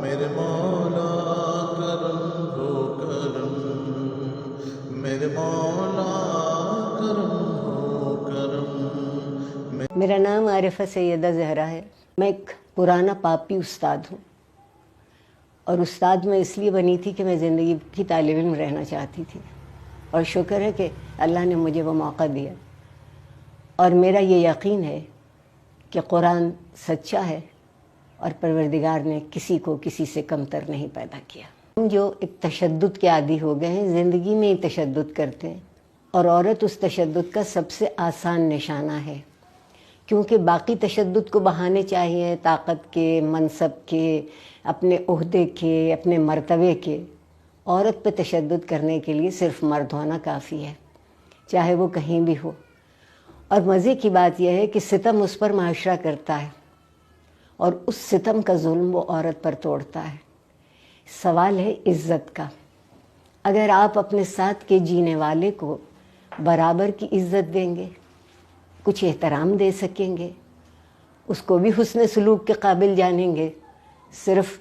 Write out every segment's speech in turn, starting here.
میرے مولا کرم ہو کرم، میرے مولا کرم ہو کرم۔ میرا نام عارفہ سیدہ زہرا ہے۔ میں ایک پرانا پاپی استاد ہوں، اور استاد میں اس لیے بنی تھی کہ میں زندگی کی طالب علم رہنا چاہتی تھی، اور شکر ہے کہ اللہ نے مجھے وہ موقع دیا۔ اور میرا یہ یقین ہے کہ قرآن سچا ہے اور پروردگار نے کسی کو کسی سے کمتر نہیں پیدا کیا۔ ہم جو ایک تشدد کے عادی ہو گئے ہیں، زندگی میں ہی تشدد کرتے ہیں، اور عورت اس تشدد کا سب سے آسان نشانہ ہے، کیونکہ باقی تشدد کو بہانے چاہیے طاقت کے، منصب کے، اپنے عہدے کے، اپنے مرتبے کے۔ عورت پہ تشدد کرنے کے لیے صرف مرد ہونا کافی ہے، چاہے وہ کہیں بھی ہو۔ اور مزے کی بات یہ ہے کہ ستم اس پر معاشرہ کرتا ہے، اور اس ستم کا ظلم وہ عورت پر توڑتا ہے۔ سوال ہے عزت کا۔ اگر آپ اپنے ساتھ کے جینے والے کو برابر کی عزت دیں گے، کچھ احترام دے سکیں گے، اس کو بھی حسن سلوک کے قابل جانیں گے، صرف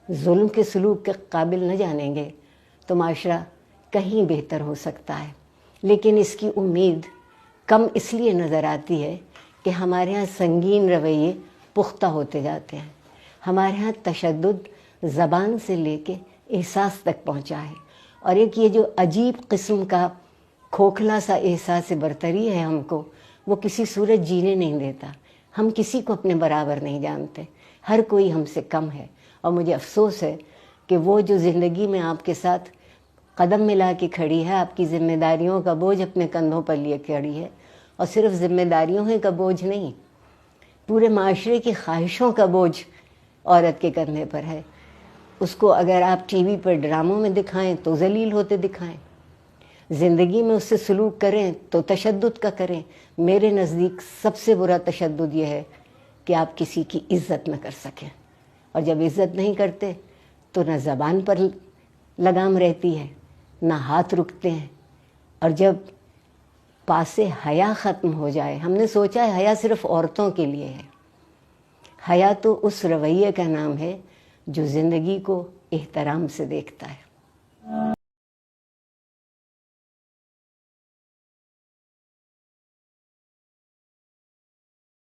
ظلم کے سلوک کے قابل نہ جانیں گے، تو معاشرہ کہیں بہتر ہو سکتا ہے۔ لیکن اس کی امید کم اس لیے نظر آتی ہے کہ ہمارے ہاں سنگین رویے پختہ ہوتے جاتے ہیں۔ ہمارے ہاں تشدد زبان سے لے کے احساس تک پہنچا ہے، اور ایک یہ جو عجیب قسم کا کھوکھلا سا احساس برتری ہے ہم کو، وہ کسی صورت جینے نہیں دیتا۔ ہم کسی کو اپنے برابر نہیں جانتے، ہر کوئی ہم سے کم ہے۔ اور مجھے افسوس ہے کہ وہ جو زندگی میں آپ کے ساتھ قدم ملا کے کھڑی ہے، آپ کی ذمہ داریوں کا بوجھ اپنے کندھوں پر لیے کھڑی ہے، اور صرف ذمہ داریوں کا بوجھ نہیں، پورے معاشرے کی خواہشوں کا بوجھ عورت کے کندھے پر ہے۔ اس کو اگر آپ ٹی وی پر ڈراموں میں دکھائیں تو ذلیل ہوتے دکھائیں، زندگی میں اس سے سلوک کریں تو تشدد کا کریں۔ میرے نزدیک سب سے برا تشدد یہ ہے کہ آپ کسی کی عزت نہ کر سکیں، اور جب عزت نہیں کرتے تو نہ زبان پر لگام رہتی ہے، نہ ہاتھ رکتے ہیں۔ اور جب پاسے حیا ختم ہو جائے، ہم نے سوچا ہے حیا صرف عورتوں کے لیے ہے۔ حیا تو اس رویے کا نام ہے جو زندگی کو احترام سے دیکھتا ہے۔